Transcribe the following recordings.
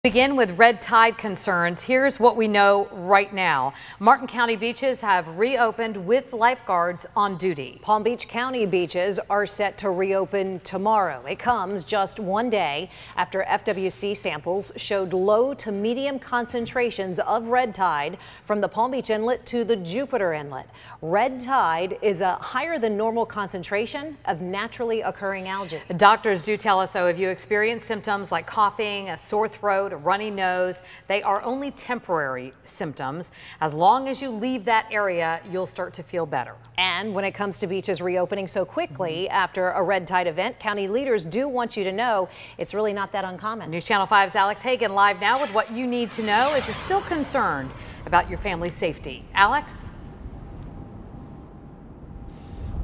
Begin with red tide concerns. Here's what we know right now. Martin County beaches have reopened with lifeguards on duty. Palm Beach County beaches are set to reopen tomorrow. It comes just one day after FWC samples showed low to medium concentrations of red tide from the Palm Beach Inlet to the Jupiter Inlet. Red tide is a higher than normal concentration of naturally occurring algae. Doctors do tell us, though, if you experience symptoms like coughing, a sore throat, a runny nose, they are only temporary symptoms. As long as you leave that area, you'll start to feel better. And when it comes to beaches reopening so quickly after a red tide event, county leaders do want you to know it's really not that uncommon. News Channel 5's Alex Hagan live now with what you need to know if you're still concerned about your family's safety. Alex?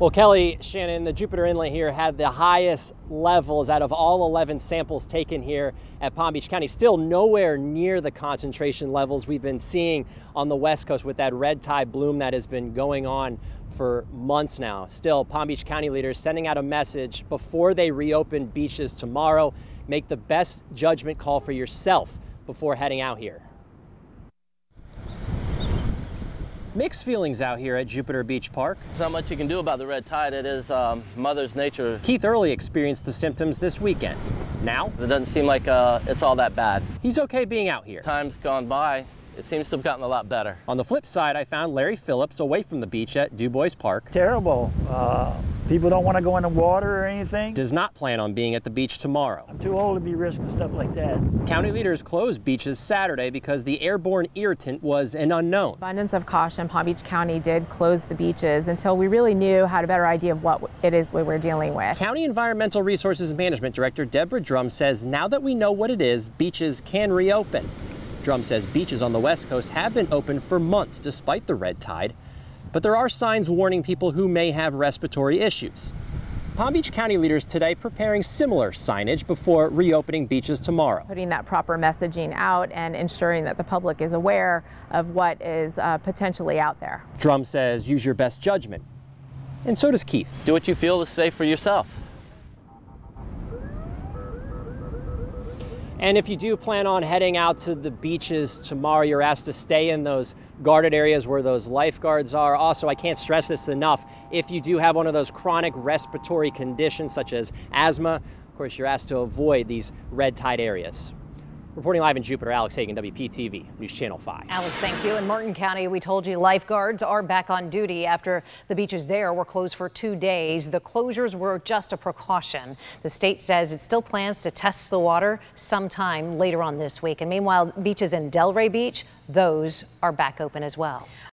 Well, Kelly, Shannon, the Jupiter Inlet here had the highest levels out of all 11 samples taken here at Palm Beach County. Still nowhere near the concentration levels we've been seeing on the West Coast with that red tide bloom that has been going on for months now. Still, Palm Beach County leaders sending out a message before they reopen beaches tomorrow. Make the best judgment call for yourself before heading out here. Mixed feelings out here at Jupiter Beach Park. There's not much you can do about the red tide. It is Mother's Nature. Keith early experienced the symptoms this weekend. Now, it doesn't seem like it's all that bad. He's okay being out here. Time's gone by. It seems to have gotten a lot better. On the flip side, I found Larry Phillips away from the beach at Du Bois Park. Terrible. People don't want to go in the water or anything. Does not plan on being at the beach tomorrow. I'm too old to be risking stuff like that. County leaders closed beaches Saturday because the airborne irritant was an unknown. Abundance of caution, Palm Beach County did close the beaches until we really had a better idea of what it is we were dealing with. County Environmental Resources Management Director Deborah Drum says now that we know what it is, beaches can reopen. Drum says beaches on the West Coast have been open for months despite the red tide, but there are signs warning people who may have respiratory issues. Palm Beach County leaders today preparing similar signage before reopening beaches tomorrow. Putting that proper messaging out and ensuring that the public is aware of what is potentially out there. Drum says use your best judgment, and so does Keith. Do what you feel is safe for yourself. And if you do plan on heading out to the beaches tomorrow, you're asked to stay in those guarded areas where those lifeguards are. Also, I can't stress this enough, if you do have one of those chronic respiratory conditions such as asthma, of course, you're asked to avoid these red tide areas. Reporting live in Jupiter, Alex Hagan, WPTV, News Channel 5. Alex, thank you. In Martin County, we told you lifeguards are back on duty after the beaches there were closed for 2 days. The closures were just a precaution. The state says it still plans to test the water sometime later on this week. And meanwhile, beaches in Delray Beach, those are back open as well.